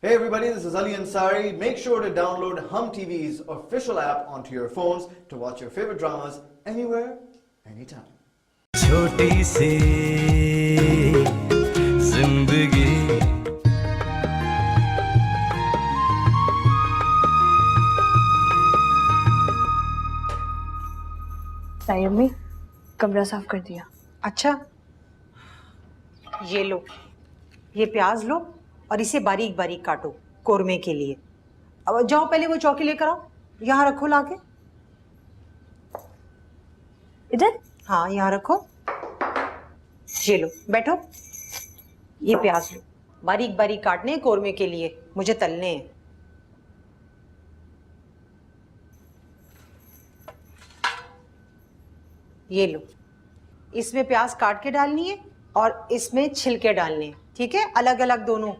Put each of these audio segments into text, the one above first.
Hey everybody, this is Ali Ansari. Make sure to download Hum TV's official app onto your phones to watch your favorite dramas anywhere, anytime. छोटी सी जिंदगी अम्मी कमरा साफ कर दिया। अच्छा, ये लो, ये प्याज लो और इसे बारीक बारीक काटो कोरमे के लिए। अब जाओ पहले वो चौकी लेकर आओ, यहाँ रखो लाके। इधर? हाँ यहाँ रखो। ये लो, बैठो। ये प्याज लो, बारीक बारीक काटने हैं कोरमे के लिए, मुझे तलने हैं। ये लो, इसमें प्याज काट के डालनी है और इसमें छिलके डालने हैं, ठीक है? अलग अलग दोनों,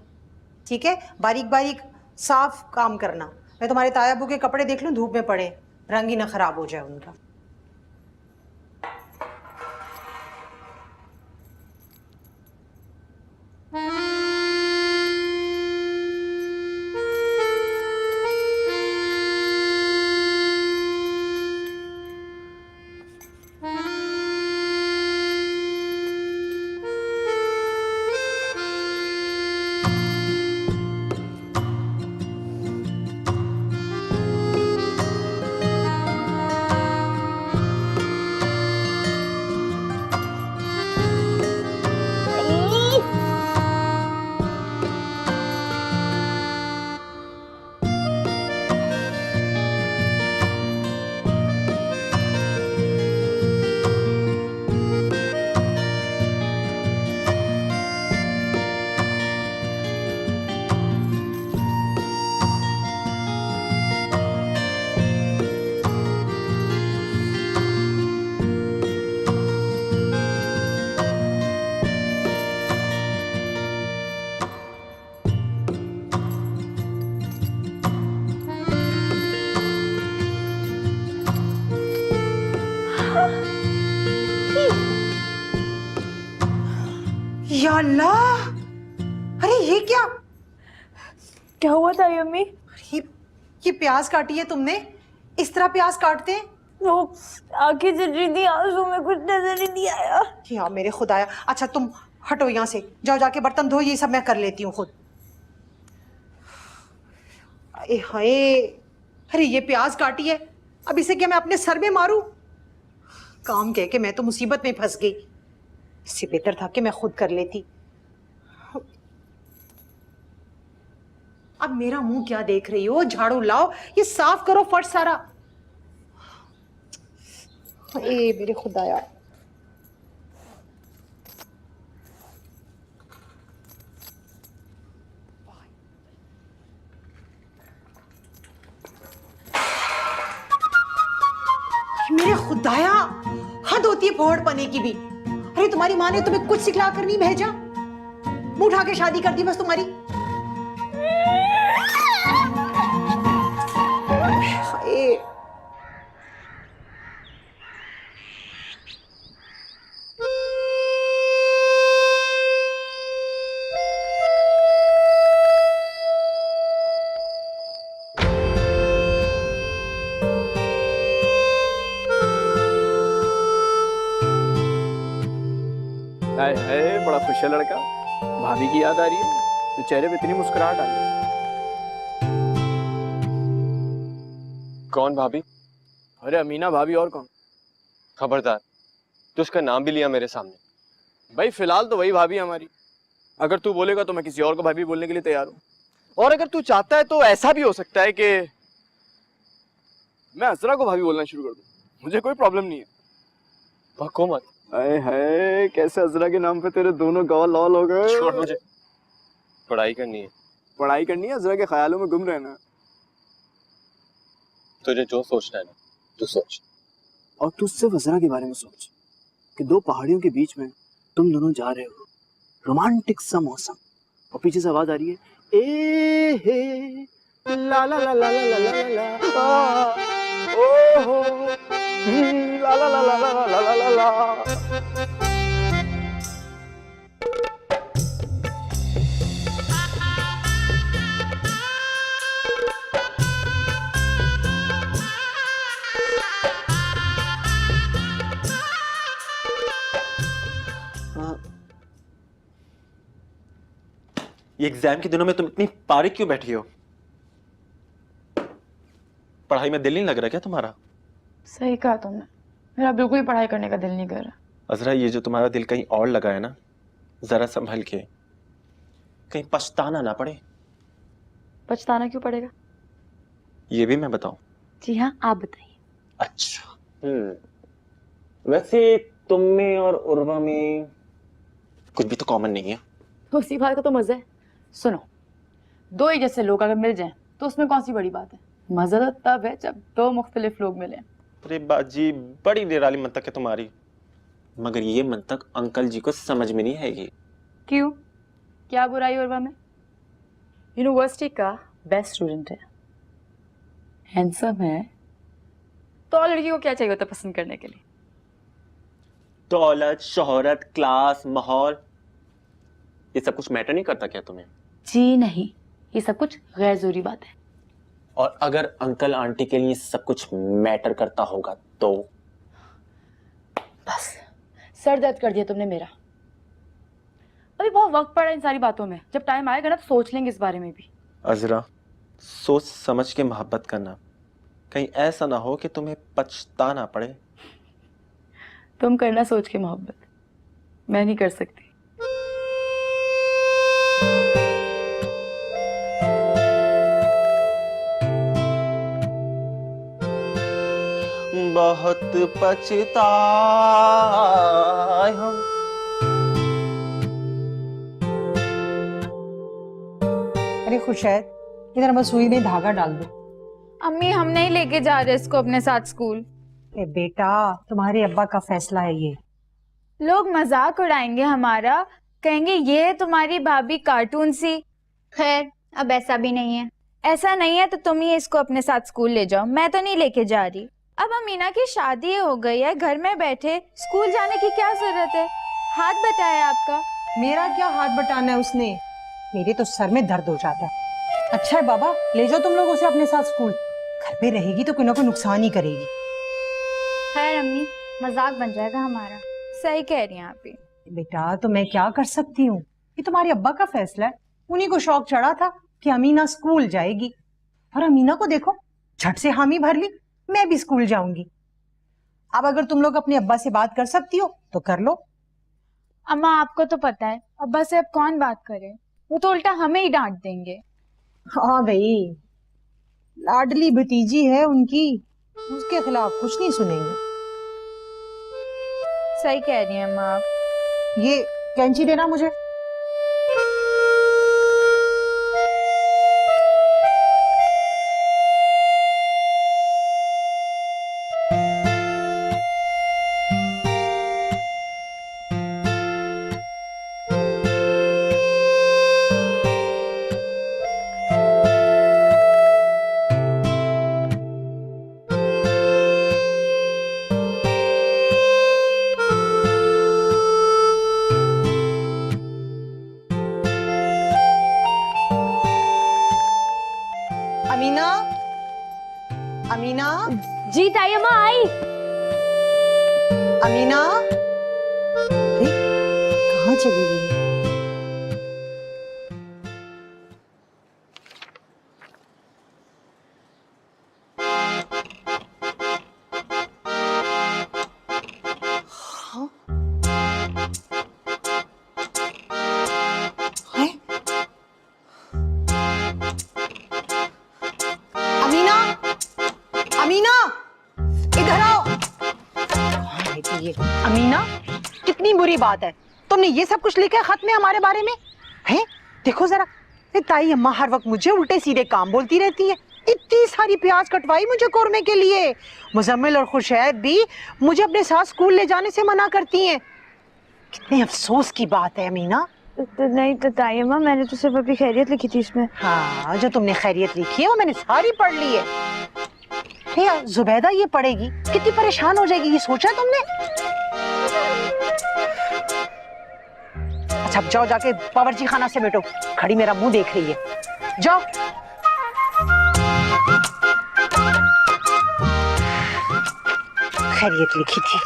ठीक है? बारीक बारीक साफ काम करना। मैं तुम्हारे तायाबू के कपड़े देख लूं, धूप में पड़े, रंग ही ना खराब हो जाए उनका। या अल्लाह! अरे ये क्या? क्या हुआ था अम्मी? ये प्याज काटी है तुमने? इस तरह प्याज काटते हैं? वो आंखें जल रही थी, आंसू में कुछ नजर ही नहीं आया। या मेरे खुदाया। अच्छा तुम हटो यहाँ से, जाओ जाके बर्तन धो, ये सब मैं कर लेती हूँ खुद। अरे हाय, अरे ये प्याज काटी है, अब इसे क्या मैं अपने सर में मारूं? काम कह के मैं तो मुसीबत में फंस गई। इससे बेहतर था कि मैं खुद कर लेती। अब मेरा मुंह क्या देख रही हो? झाड़ू लाओ, ये साफ करो फर्श सारा। ए मेरे खुदाया। मेरे खुदाया, हद होती है फोड़ पने की भी। अरे तुम्हारी माँ ने तुम्हें कुछ सिखला कर नहीं भेजा, मुंह उठा के शादी कर दी बस तुम्हारी। हाय। हाय हाय, बड़ा खुश है लड़का। भाभी की याद आ रही है तो चेहरे पे इतनी मुस्कुराहट आ गई। कौन भाभी? अरे अमीना भाभी, और कौन? खबरदार, तो उसका नाम भी लिया मेरे सामने। भाई फिलहाल तो वही भाभी हमारी। अगर तू बोलेगा तो मैं किसी और को भाभी बोलने के लिए तैयार हूँ। और अगर तू चाहता है तो ऐसा भी हो सकता है कि मैं असरा को भाभी बोलना शुरू कर दूँ, मुझे कोई प्रॉब्लम नहीं है। भक्को मत। हाय हाय, कैसे असरा के नाम पे तेरे दोनों गवाह लाल हो गए। छोड़ मुझे, पढ़ाई करनी है। पढ़ाई करनी है, असरा के ख्यालों में गुम रहना। तुझे जो सोचना है ना तू सोच। और तू सिर्फ असरा के बारे में सोच कि दो पहाड़ियों के बीच में तुम दोनों जा रहे हो, रोमांटिक सा मौसम, और पीछे से आवाज आ रही है, ए हे ला ला ला ला ला ला ला, ओ हो ला ला ला ला ला ला ला ला ला। ये एग्जाम के दिनों में तुम इतनी पारिक क्यों बैठी हो? पढ़ाई में दिल नहीं लग रहा क्या तुम्हारा? सही कहा तुमने, मेरा बिल्कुल ही पढ़ाई करने का दिल नहीं कर रहा। अजरा, ये जो तुम्हारा दिल कहीं और लगा है ना, जरा संभल के, कहीं पछताना ना पड़े। पछताना क्यों पड़ेगा? ये भी मैं बताऊं? जी हाँ, आप बताइए। अच्छा, वैसे तुम में और उर्वा में कुछ भी तो कॉमन नहीं है। तो उसी बात का तो मजा है। सुनो, दो ही जैसे लोग अगर मिल जाएं तो उसमें कौन सी बड़ी बात है? मजा तो तब है जब दो मुख्तलिफ लोग मिले। अरे बाजी, बड़ी निराली मंतक है तुम्हारी, मगर ये मंतक अंकल जी को समझ में नहीं आएगी। क्यों? क्या बुराई उर्वा में? यूनिवर्सिटी का बेस्ट स्टूडेंट है, हैंडसम है, तो और लड़की को क्या चाहिए होता पसंद करने के लिए? दौलत, शोहरत, क्लास, माहौल, ये सब कुछ मैटर नहीं करता क्या तुम्हें? जी नहीं, ये सब कुछ गैर जरूरी बात है। और अगर अंकल आंटी के लिए सब कुछ मैटर करता होगा तो? बस सर दर्द कर दिया तुमने मेरा। अभी बहुत वक्त पड़ा इन सारी बातों में, जब टाइम आएगा ना तो सोच लेंगे इस बारे में भी। अजरा, सोच समझ के मोहब्बत करना, कहीं ऐसा ना हो कि तुम्हें पछताना पड़े। तुम करना सोच के मोहब्बत, मैं नहीं कर सकती। बहुत पछताए हम। अरे खुशैद, इधर बस सुई में धागा डाल दो। अम्मी हम नहीं लेके जा रहे इसको अपने साथ स्कूल। ए बेटा, तुम्हारे अब्बा का फैसला है ये। लोग मजाक उड़ाएंगे हमारा, कहेंगे ये तुम्हारी भाभी कार्टून सी। खैर अब ऐसा भी नहीं है। ऐसा नहीं है तो तुम ही इसको अपने साथ स्कूल ले जाओ, मैं तो नहीं लेके जा रही। अब अमीना की शादी हो गई है, घर में बैठे स्कूल जाने की क्या जरूरत है? हाथ बटाया आपका। मेरा क्या हाथ बटाना है उसने? मेरे तो सर में दर्द हो जाता है। अच्छा है बाबा, ले जाओ तुम लोग उसे अपने साथ स्कूल। घर पे रहेगी तो कोई ना कोई नुकसान ही करेगी। खैर अम्मी, मजाक बन जाएगा हमारा। सही कह रही हैं आप ही। बेटा तो मैं क्या कर सकती हूँ, ये तुम्हारे अब्बा का फैसला है। उन्हीं को शौक चढ़ा था कि अमीना स्कूल जाएगी, और अमीना को देखो झट से हामी भर ली, मैं भी स्कूल जाऊंगी। अब अगर तुम लोग अपने अब्बा से बात कर सकती हो तो कर लो। अम्मा आपको तो पता है अब्बा से अब कौन बात करे, वो तो उल्टा हमें ही डांट देंगे। हाँ भाई, लाडली भतीजी है उनकी, उसके खिलाफ कुछ नहीं सुनेंगे। सही कह रही हैं अम्मा आप। ये कैंची देना मुझे। अमीना, अमीना, जी ताई अम्मा आई। अमीना, अरे कहाँ चली गई? हाँ? हैं? अमीना, अमीना, इधर आओ। कहाँ रहती है? अमीना, कितनी बुरी बात है, तुमने ये सब कुछ लिखा है खत में हमारे बारे में? हैं? देखो जरा, ये ताई अम्मा हर वक्त मुझे उल्टे सीधे काम बोलती रहती है। इतनी सारी प्याज कटवाई मुझे कोरमे के लिए। मुजम्मिल और खुशैद भी मुझे अपने साथ स्कूल ले जाने से मना करती हैं। कितने अफसोस की बात है अमीना। तो नहीं तो ताई अम्मा, मैंने तो सिर्फ अपनी खैरियत लिखी थी इसमें। हाँ, जो तुमने खैरियत लिखी है वो मैंने सारी पढ़ ली है। हे यार, जुबैदा ये पढ़ेगी कितनी परेशान हो जाएगी, ये सोचा तुमने? अच्छा जाओ, जाके बावर्ची खाना से बैठो, खड़ी मेरा मुंह देख रही है। जाओ। खैरियत लिखी थी।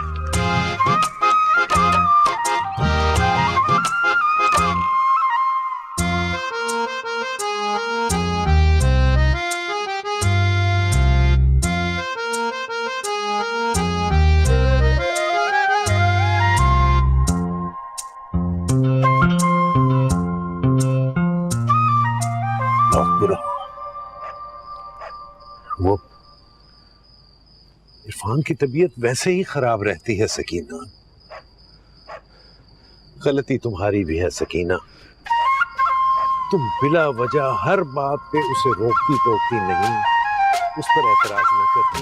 बहुत बुरा हुआ। वो इरफान की तबीयत वैसे ही खराब रहती है सकीना। गलती तुम्हारी भी है सकीना, तुम बिला वजह हर बात पे उसे रोकती टोकती नहीं, उस पर एतराज न करती।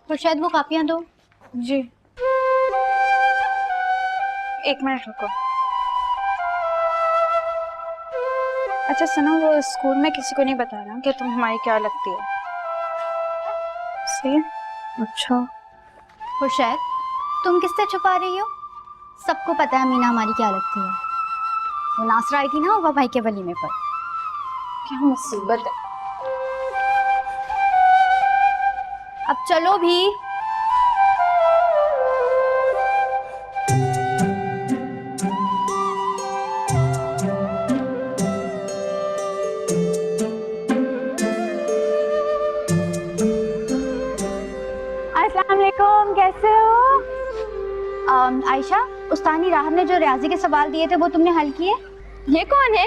तो शायद वो कापियां दो। जी, एक मिनट रुको। अच्छा सुनो, वो स्कूल में किसी को नहीं बताना कि तुम हमारी क्या लगती हो। सही? अच्छा। खुर्शैद, तुम किससे छुपा रही हो? सबको पता है मीना हमारी क्या लगती है। वो नासरा आई थी ना वो भाई के वलीमे पर। क्या मुसीबत है। अब चलो भी। अस्सलाम वालेकुम, कैसे हो? आयशा, उस्तानी राहत ने जो रियाजी के सवाल दिए थे वो तुमने हल किए? ये कौन है?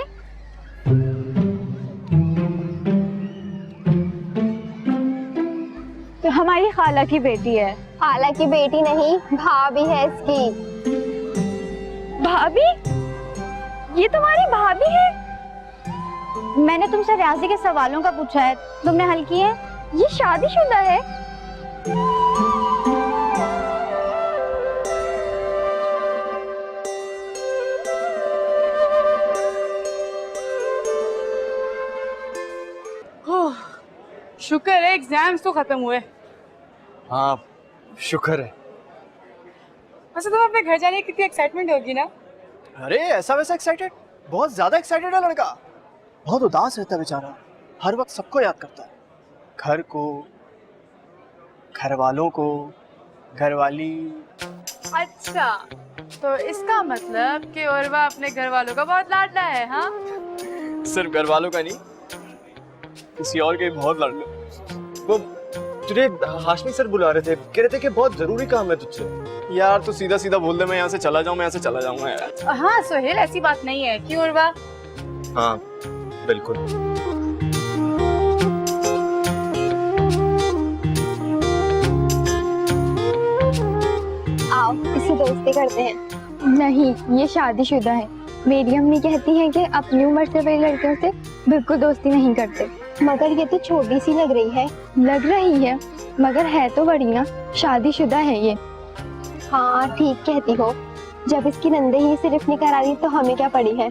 तो हमारी खाला की बेटी है। खाला की बेटी नहीं, भाभी है इसकी। भाभी? ये तुम्हारी भाभी है? मैंने तुमसे रियाजी के सवालों का पूछा है, तुमने हल किए हैं? ये शादीशुदा है? शुक्र है एग्जाम्स तो खत्म हुए। हाँ, शुक्र है। वैसे तुम अपने घर जाने की कितनी एक्साइटमेंट होगी ना? अरे ऐसा वैसा एक्साइटेड? बहुत ज्यादा एक्साइटेड है लड़का। बहुत उदास रहता है बेचारा, हर वक्त सबको याद करता है, घर को, घर वालों को, घरवाली। अच्छा, तो इसका मतलब कि उर्वा अपने घर वालों का बहुत लाडला है। हाँ, सिर्फ घर वालों का नहीं, किसी और के भी बहुत लाडले। वो तुझे हाशमी सर बुला रहे थे, कह रहे थे कि बहुत जरूरी काम है तुझसे। यार तू सीधा सीधा बोल दे मैं यहाँ से चला जाऊँ, मैं यहाँ से चला जाऊंगा यार। हाँ सोहेल, ऐसी बात नहीं है। क्यों उर्वा? हाँ बिल्कुल। आओ इससे दोस्ती करते हैं। नहीं, ये शादीशुदा है। मेरी अम्मी कहती है कि अपनी उम्र से बड़ी लड़कियों से बिल्कुल दोस्ती नहीं करते। मगर ये तो छोटी सी लग रही है। लग रही है मगर है तो बड़ी ना, शादीशुदा है ये। हाँ ठीक कहती हो, जब इसकी नंदे ही सिर्फ नहीं करा दी तो हमें क्या पड़ी है।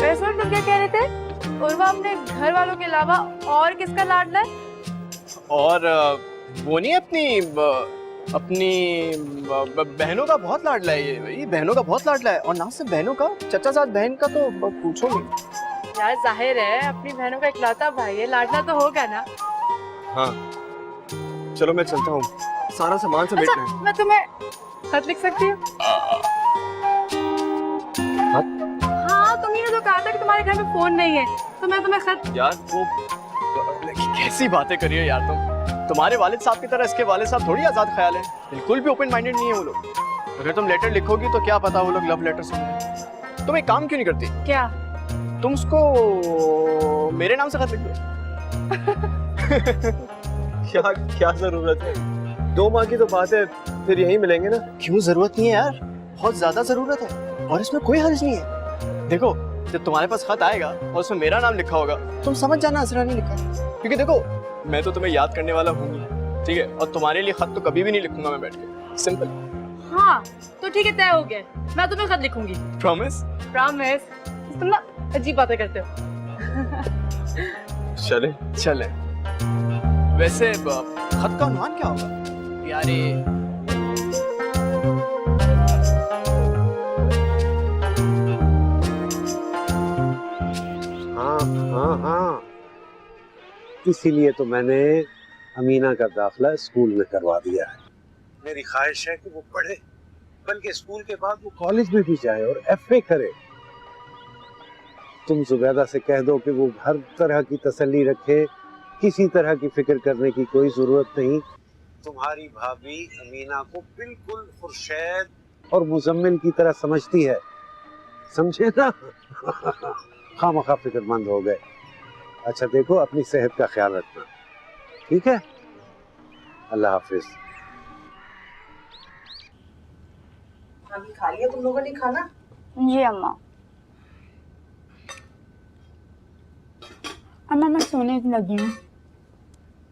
वैसे तुम क्या कह रहे थे? उर्वा अपने घर वालों के अलावा और किसका लाडला है? और वो नहीं अपनी बहनों का बहुत लाडला है ये बहनों का बहुत लाडला है। और ना सिर्फ बहनों का, चचा साथ बहन का तो पूछो नहीं। यार जाहिर है अपनी बहनों का इकलौता भाई है, लाडला तो होगा ना। हाँ चलो मैं चलता हूँ, सारा सामान समेटना है। अच्छा, मैं तुम्हें खत लिख सकती हूँ? हाँ, तुमने तो कहा था कि तुम्हारे घर में फोन नहीं है, तो मैं तुम्हें खत। यार वो कैसी बातें करी है यार तुम्हारे वालिद साहब की तरह इसके वालिद साहब थोड़ी आजाद ख्याल है, बिल्कुल भी ओपन माइंडेड नहीं है वो लोग। अगर तुम लेटर लिखोगी तो क्या पता वो लोग लव लेटर समझे। तुम एक काम क्यों नहीं करती? क्या? तुम उसको मेरे नाम से खत लिख दो। क्या क्या जरूरत है? 2 माह की तो बात है, फिर यहीं मिलेंगे ना। क्यों जरूरत नहीं है यार, बहुत ज्यादा जरूरत है और इसमें कोई हर्ज नहीं है। देखो जब तुम्हारे पास खत आएगा और उसमें मेरा नाम लिखा होगा तुम समझ जाना असरा नहीं लिखा, क्योंकि देखो मैं तो तुम्हें याद करने वाला हूँ, ठीक है? और तुम्हारे लिए खत तो कभी भी नहीं लिखूंगा मैं बैठ के, सिंपल। हाँ तो ठीक है, तय हो गया, मैं तुम्हें खत लिखूंगी। प्रॉमिस? प्रॉमिस। तुम ना अजीब बातें करते हो। चले चले। वैसे खत का अनुमान क्या होगा यार? हाँ हाँ हाँ, इसीलिए तो मैंने अमीना का दाखिला स्कूल में करवा दिया है। मेरी ख्वाहिश है कि वो पढ़े, बल्कि स्कूल के बाद वो कॉलेज में भी जाए और एफए करे। तुम जुबैदा से कह दो कि वो हर तरह की तसल्ली रखे, किसी तरह की फिक्र करने की कोई जरूरत नहीं। तुम्हारी भाभी अमीना को बिल्कुल खुर्शैद और मुजम्मिल की तरह समझती है, समझे ना? खामखा फिक्रमंद हो गए। अच्छा देखो, अपनी सेहत का ख्याल रखना, ठीक है? अल्लाह हाफिज। अभी खा लिया तुम लोगों ने खाना? जी अम्मा। अम्मा मैं सोने लगी हूँ,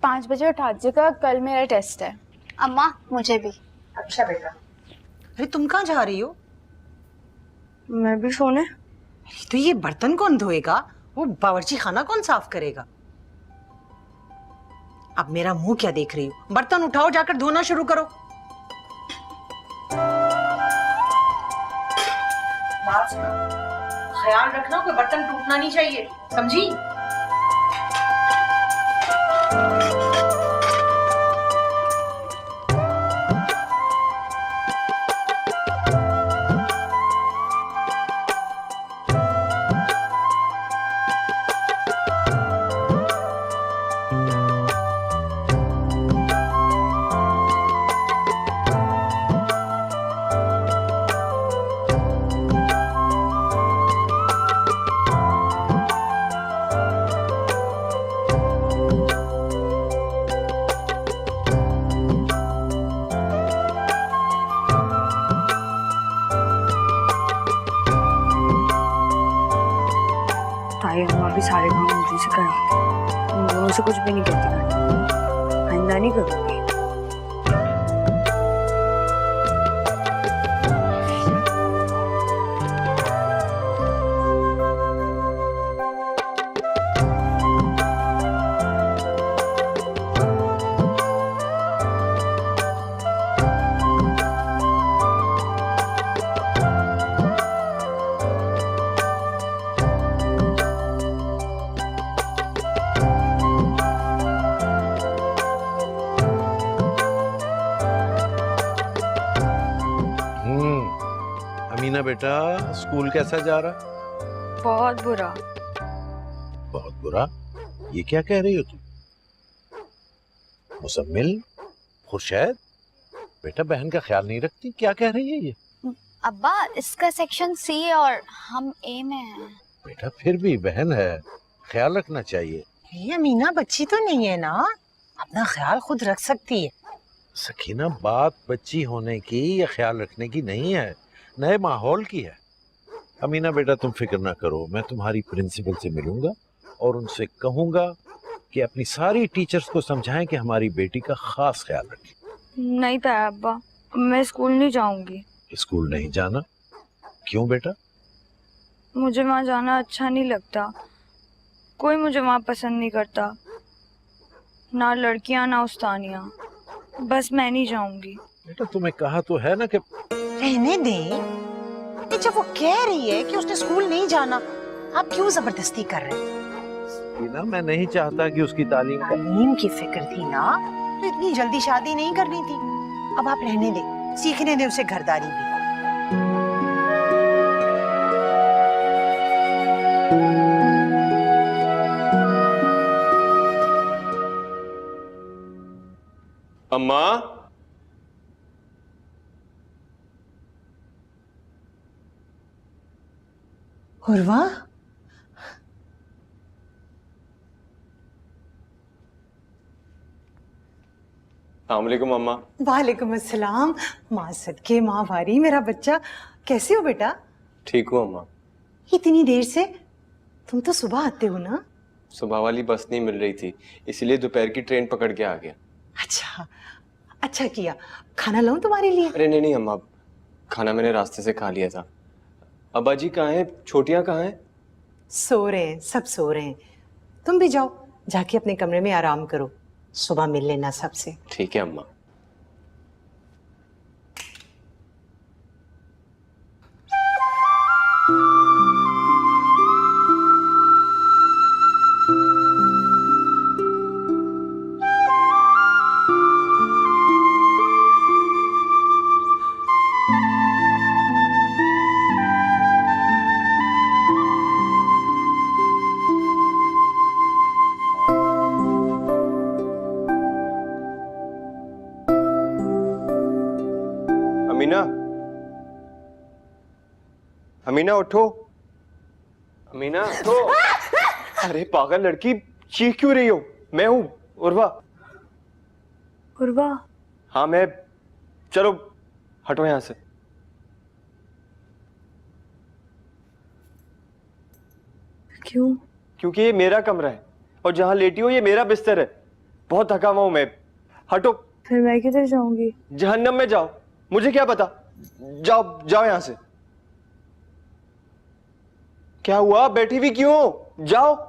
5 बजे उठा दीजिएगा, कल मेरा टेस्ट है। अम्मा मुझे भी। अच्छा बेटा। अरे तुम कहाँ जा रही हो? मैं भी सोने। तो ये बर्तन कौन धोएगा? वो बावर्ची खाना कौन साफ करेगा? अब मेरा मुंह क्या देख रही हो? बर्तन उठाओ, जाकर धोना शुरू करो। बात सुनो, ख्याल रखना कोई बर्तन टूटना नहीं चाहिए, समझी? ताई अम्मा भी सारे काम मुझे से कराती, उन दोनों से कुछ भी नहीं कहती, आइंदा नहीं करूँगी। अमीना बेटा, स्कूल कैसा जा रहा? बहुत बुरा। बहुत बुरा? ये क्या कह रही हो तुम? मुजम्मिल, खुर्शैद, बेटा बहन का ख्याल नहीं रखती, क्या कह रही है ये? अब्बा इसका सेक्शन सी है और हम ए में हैं। बेटा फिर भी बहन है, ख्याल रखना चाहिए। ये अमीना बच्ची तो नहीं है ना, अपना ख्याल खुद रख सकती है। सकीना, बात बच्ची होने की या ख्याल रखने की नहीं है, नए माहौल की है। अमीना बेटा तुम फिक्र ना करो, मैं तुम्हारी प्रिंसिपल से मिलूंगा और उनसे कहूंगा कि अपनी सारी टीचर्स को समझाएं कि हमारी बेटी का खास ख्याल रखें। नहीं था अब्बा, मैं स्कूल नहीं जाऊंगी। स्कूल नहीं जाना? क्यों बेटा? मुझे वहाँ जाना अच्छा नहीं लगता, कोई मुझे वहाँ पसंद नहीं करता, ना लड़कियाँ ना उस्तानियाँ, बस मैं नहीं जाऊंगी। बेटा तुम्हें कहा तो है ना कि रहने दे। जब वो कह रही है कि उसने स्कूल नहीं जाना, आप क्यों जबरदस्ती कर रहे हैं? ना, मैं नहीं चाहता कि उसकी तालीम तालीम की फिक्र थी ना, तो इतनी जल्दी शादी नहीं करनी थी। अब आप रहने दे, सीखने दे उसे घरदारी भी। अम्मा, उर्वा, अस्सलामुअलैकुम अम्मा। वालेकुम अस्सलाम। माँ सदके माँ भारी, मेरा बच्चा कैसे हो बेटा? ठीक हूँ अम्मा। इतनी देर से? तुम तो सुबह आते हो ना? सुबह वाली बस नहीं मिल रही थी, इसलिए दोपहर की ट्रेन पकड़ के आ गया। अच्छा, अच्छा किया। खाना लाऊं तुम्हारे लिए? अरे नहीं नहीं अम्मा, खाना मैंने रास्ते से खा लिया था। अब्बा जी कहाँ हैं? छोटियाँ कहाँ हैं? सो रहे हैं, सब सो रहे हैं। तुम भी जाओ, जाके अपने कमरे में आराम करो, सुबह मिल लेना सबसे। ठीक है अम्मा। अमीना, अमीना उठो, अमीना उठो। अरे पागल लड़की, चीख क्यों रही हो? मैं हूं उर्वा। उर्वा? हाँ मैं। चलो हटो यहां से। क्यों? क्योंकि ये मेरा कमरा है और जहां लेटी हो ये मेरा बिस्तर है। बहुत थका हुआ हूं मैं। हटो। फिर मैं किधर जाऊंगी? जहन्नम में जाओ, मुझे क्या पता। जाओ जाओ यहां से। क्या हुआ, बैठी हुई क्यों हो? जाओ।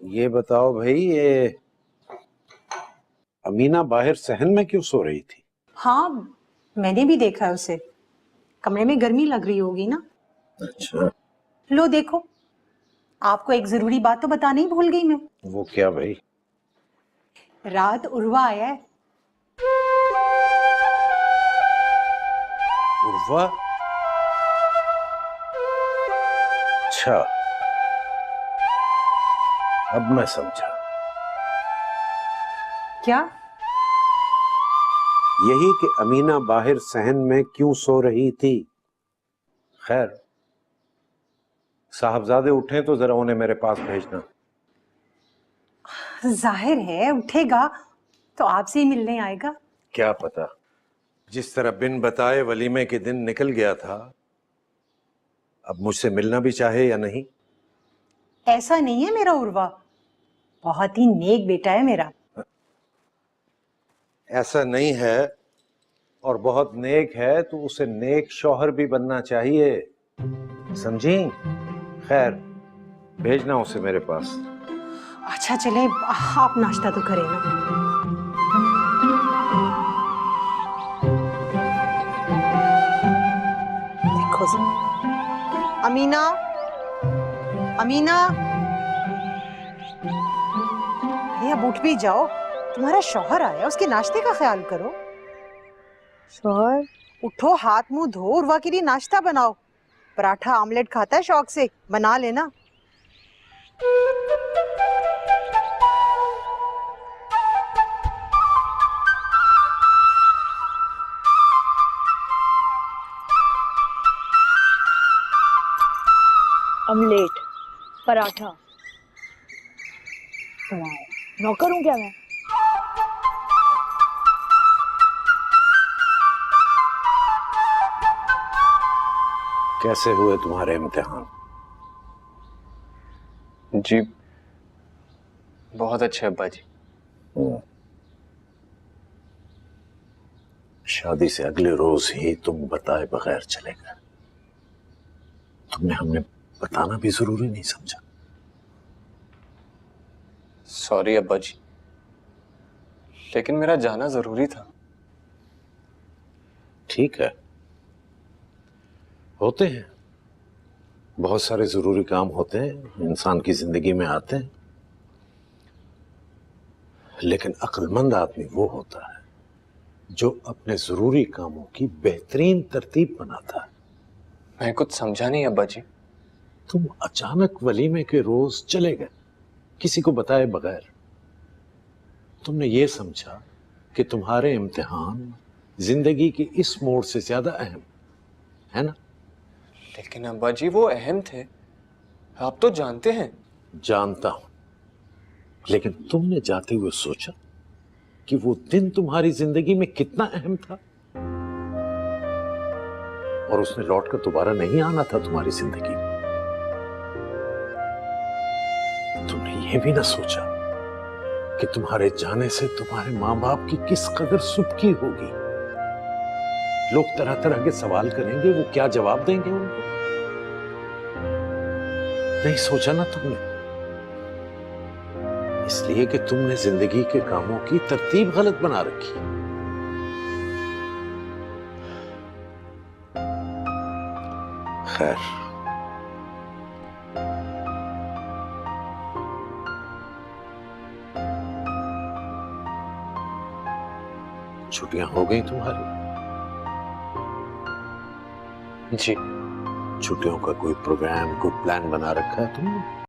ये बताओ भाई, ये अमीना बाहर सहन में क्यों सो रही थी? हाँ, मैंने भी देखा है उसे। कमरे में गर्मी लग रही होगी ना। अच्छा। लो देखो, आपको एक जरूरी बात तो बताने ही भूल गई मैं। वो क्या भाई? रात उर्वा आया है। उर्वा? अच्छा, अब मैं समझा। क्या? यही कि अमीना बाहर सहन में क्यों सो रही थी। खैर, साहबजादे उठे तो जरा उन्हें मेरे पास भेजना। जाहिर है उठेगा तो आपसे ही मिलने आएगा। क्या पता, जिस तरह बिन बताए वलीमे के दिन निकल गया था, अब मुझसे मिलना भी चाहे या नहीं। ऐसा नहीं है मेरा उर्वा, बहुत ही नेक बेटा है मेरा। ऐसा नहीं है और बहुत नेक है तो उसे नेक शौहर भी बनना चाहिए, समझी? खैर, भेजना उसे मेरे पास। अच्छा चले, आप नाश्ता तो करें ना। देखो अमीना, अमीना, अरे अब उठ भी जाओ, तुम्हारा शौहर आया, उसके नाश्ते का ख्याल करो। शौहर? उठो, हाथ मुंह धो, उर्वा के लिए नाश्ता बनाओ। पराठा आमलेट खाता है शौक से, बना लेना। ऑमलेट, पराठा, नौकर हूं क्या मैं? कैसे हुए तुम्हारे इम्तिहान? जी बहुत अच्छे अब्बा जी। शादी से अगले रोज ही तुम बताए बगैर चले गए। तुमने हमें बताना भी जरूरी नहीं समझा। सॉरी अब्बा जी, लेकिन मेरा जाना जरूरी था। ठीक है, होते हैं, बहुत सारे जरूरी काम होते हैं, इंसान की जिंदगी में आते हैं, लेकिन अक्लमंद आदमी वो होता है जो अपने जरूरी कामों की बेहतरीन तरतीब बनाता है। मैं कुछ समझा नहीं अब्बा जी। तुम अचानक वलीमे के रोज चले गए, किसी को बताए बगैर। तुमने ये समझा कि तुम्हारे इम्तिहान जिंदगी की इस मोड़ से ज्यादा अहम है ना? लेकिन अब्बा जी वो अहम थे, आप तो जानते हैं। जानता हूं, लेकिन तुमने जाते हुए सोचा कि वो दिन तुम्हारी जिंदगी में कितना अहम था, और उसने लौटकर दोबारा नहीं आना था तुम्हारी जिंदगी में। तुमने ये भी ना सोचा कि तुम्हारे जाने से तुम्हारे माँ बाप की किस कदर सुबकी होगी। लोग तरह तरह के सवाल करेंगे, वो क्या जवाब देंगे उनको? नहीं सोचा ना तुमने, इसलिए कि तुमने जिंदगी के कामों की तरतीब गलत बना रखी। खैर, छुट्टियां हो गई तुम्हारी? जी। छुट्टियों का कोई प्रोग्राम, कोई प्लान बना रखा है तुमने?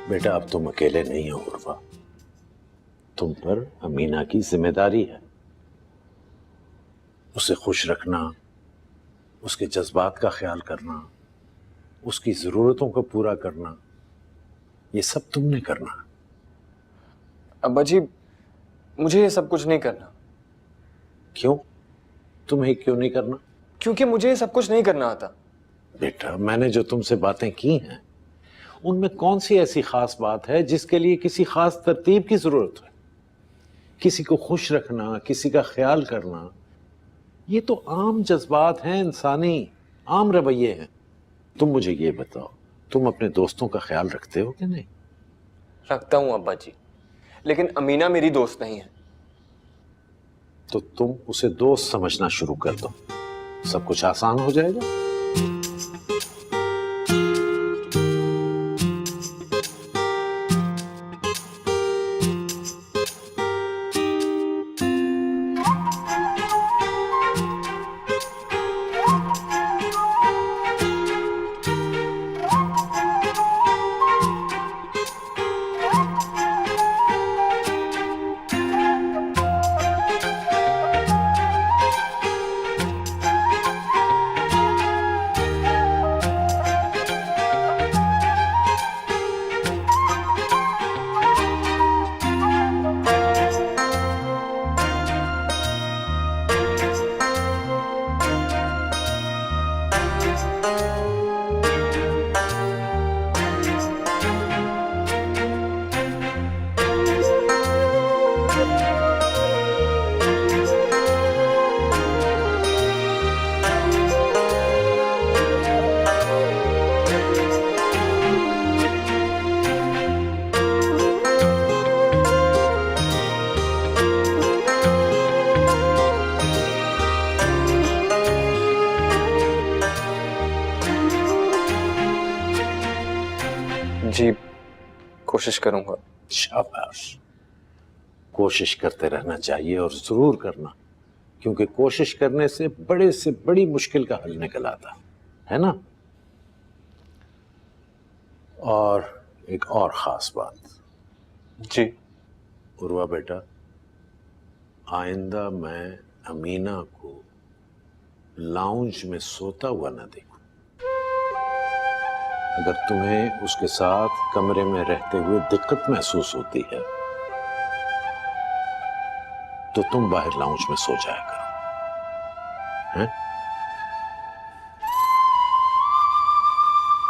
बेटा, अब तुम अकेले नहीं हो उर्वा, तुम पर अमीना की जिम्मेदारी है। उसे खुश रखना, उसके जज्बात का ख्याल करना, उसकी जरूरतों को पूरा करना, ये सब तुमने करना। अब्बा जी, मुझे ये सब कुछ नहीं करना। क्यों? तुम्हें क्यों नहीं करना? क्योंकि मुझे ये सब कुछ नहीं करना आता। बेटा, मैंने जो तुमसे बातें की हैं उनमें कौन सी ऐसी खास बात है जिसके लिए किसी खास तरतीब की जरूरत है? किसी को खुश रखना, किसी का ख्याल करना, ये तो आम जज्बात हैं, इंसानी आम रवैये हैं। तुम मुझे ये बताओ, तुम अपने दोस्तों का ख्याल रखते हो कि नहीं? रखता हूं अब्बा जी, लेकिन अमीना मेरी दोस्त नहीं है। तो तुम उसे दोस्त समझना शुरू कर दो, सब कुछ आसान हो जाएगा। जी, कोशिश करूंगा। शाबाश। कोशिश करते रहना चाहिए और ज़रूर करना, क्योंकि कोशिश करने से बड़ी मुश्किल का हल निकल आता है ना। और एक और ख़ास बात जी। उर्वा बेटा, आइंदा मैं अमीना को लाउंज में सोता हुआ ना देखूं। अगर तुम्हें उसके साथ कमरे में रहते हुए दिक्कत महसूस होती है तो तुम बाहर लाउंज में सो जाया करो, हैं?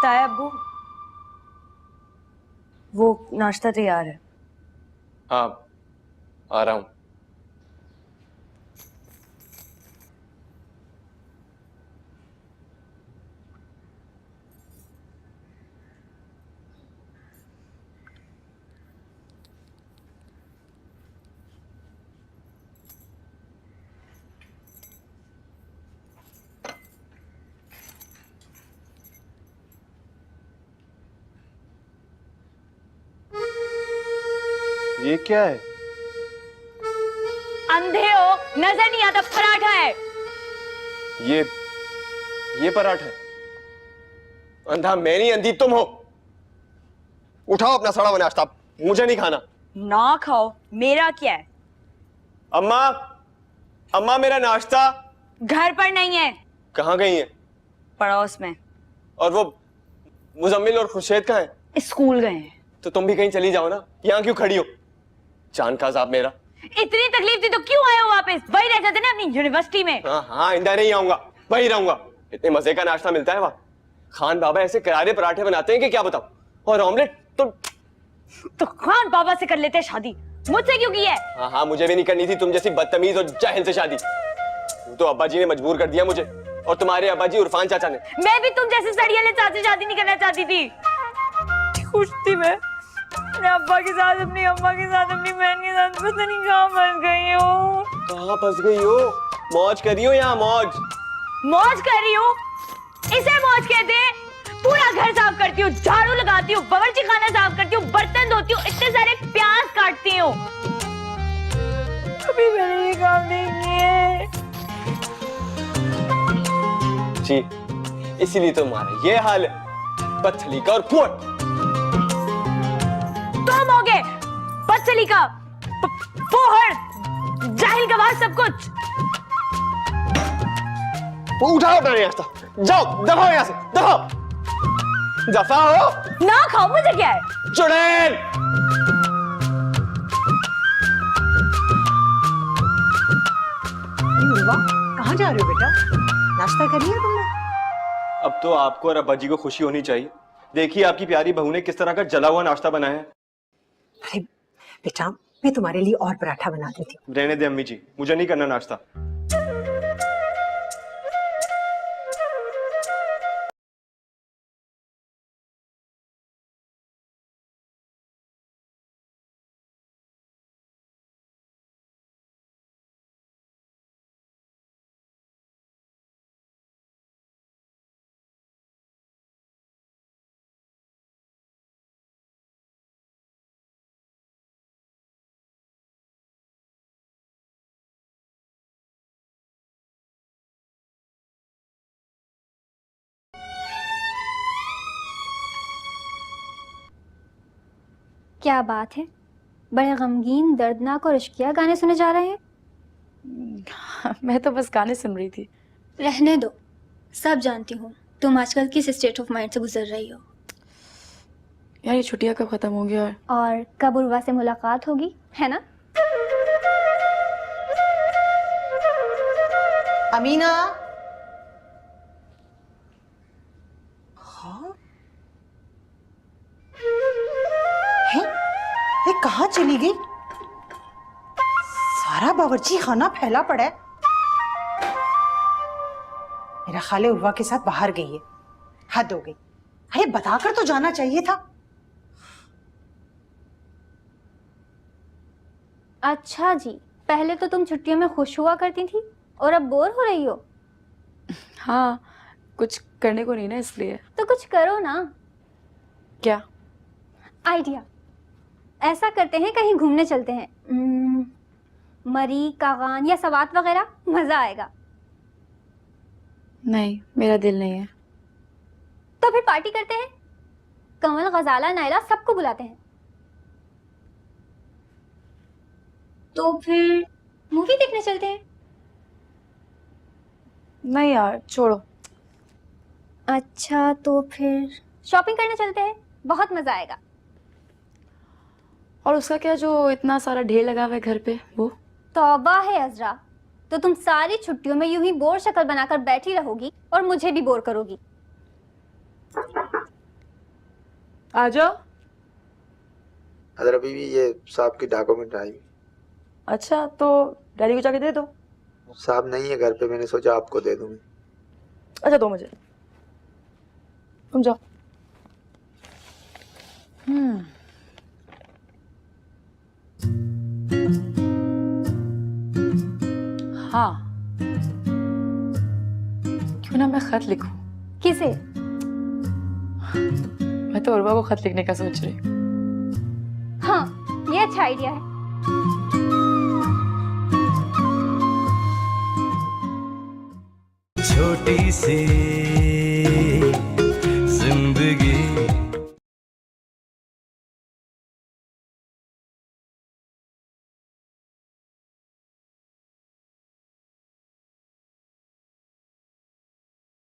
ताया अब्बू, वो नाश्ता तैयार है। हाँ, आ रहा हूँ। ये क्या है? अंधे हो, नजर नहीं आता, पराठा है। ये पराठा है? अंधा मैं नहीं, अंधी तुम हो। उठाओ अपना सड़ा हुआ नाश्ता, मुझे नहीं खाना। ना खाओ, मेरा क्या है? अम्मा, अम्मा मेरा नाश्ता। घर पर नहीं है। कहाँ गई है? पड़ोस में। और वो मुजम्मिल और खुर्शीद कहाँ है? स्कूल गए हैं। तो तुम भी कहीं चली जाओ ना, यहाँ क्यों खड़ी हो? जान का अज़ाब मेरा। इतनी तकलीफ थी तो क्यों आए हो वापस? वही रह जाते ना अपनी यूनिवर्सिटी में। हाँ, आइंदा नहीं आऊंगा, वही रहूंगा। इतने मजे का नाश्ता मिलता है वहाँ। खान बाबा ऐसे करारे पराठे बनाते हैं कि क्या बताऊं। और ऑमलेट तो खान बाबा से कर लेते शादी, मुझसे क्यों की है? हाँ, मुझे भी नहीं करनी थी तुम जैसी बदतमीज और जाहिल से शादी। तो अब्बा जी ने मजबूर कर दिया मुझे, और तुम्हारे अब्बा जी उरफान चाचा ने। मैं भी तुम जैसे सड़ियाले चाचा शादी नहीं करना चाहती थी। खुश थी मैं अपने अब्बा के साथ, अपनी अम्मा के साथ, अपनी बहन के साथ। पता नहीं कहाँ फंस गई हूँ। कहाँ फंस गई हो? मौज कर रही हो यहाँ? मौज कर रही हूँ? इसे मौज कहते हैं? पूरा घर साफ करती हूँ, झाड़ू लगाती हूँ, बावर्ची खाना साफ करती हूँ, बर्तन धोती हूँ, इतने सारे प्याज काटती हूँ। कभी मैंने ये काम नहीं किए। जी, इसीलिए तुम्हारा ये हाल है, बदसलीका और फुहड़। तुम हो गए बदसलीका, फुहड़, जाहिल गवार, सब कुछ। वो उठाओ अपना नाश्ता, जाओ दफा यहाँ से, दफा हो। ना खाओ, मुझे क्या है? चुड़ैल! कहाँ जा रहे हो बेटा? नाश्ता कर लिया तुमने? अब तो आपको और अब्बा जी को खुशी होनी चाहिए। देखिए आपकी प्यारी बहू ने किस तरह का जला हुआ नाश्ता बनाया है। अरे बेटा, मैं तुम्हारे लिए और पराठा बना देती हूँ। रहने दे अम्मी जी, मुझे नहीं करना नाश्ता। क्या बात है, बड़े गमगीन, दर्दनाक और इश्किया गाने सुने जा रहे हैं? मैं तो बस गाने सुन रही थी। रहने दो, सब जानती हूँ तुम आजकल किस स्टेट ऑफ माइंड से गुजर रही हो। यार ये छुट्टियां कब खत्म होंगी और कब उर्वा से मुलाकात होगी, है ना? अमीना, हाँ, ये कहाँ चली गई? सारा बावर्ची खाना फैला पड़ा है। मेरा ख्याल है उर्वा के साथ बाहर गई है। हद हो गई। अरे बताकर तो जाना चाहिए था। अच्छा जी, पहले तो तुम छुट्टियों में खुश हुआ करती थी और अब बोर हो रही हो। हाँ, कुछ करने को नहीं ना, इसलिए। तो कुछ करो ना। क्या? आइडिया, ऐसा करते हैं कहीं घूमने चलते हैं। मरी, कागान या सवात वगैरह, मजा आएगा। नहीं, मेरा दिल नहीं है। तो फिर पार्टी करते हैं, कमल, गजाला, नायला सबको बुलाते हैं। तो फिर मूवी देखने चलते हैं। नहीं यार, छोड़ो। अच्छा तो फिर शॉपिंग करने चलते हैं, बहुत मजा आएगा। और उसका क्या जो इतना सारा ढेर लगा हुआ है घर पे, वो? तौबा है अजरा, तो तुम सारी छुट्टियों में यूं ही बोर शक्ल बनाकर बैठी रहोगी और मुझे भी बोर करोगी। आ जाओ। अदर बीवी, ये साहब की डॉक्यूमेंट आई। अच्छा तो डैडी को जाके दे दो। साहब नहीं है घर पे, मैंने सोचा आपको दे दूं। अच्छा दो मुझे, तुम जाओ। हाँ, क्यों ना मैं खत लिखूं? किसे? मैं तो उर्वा को खत लिखने का सोच रही हूँ। हाँ, ये अच्छा आइडिया है। छोटी सी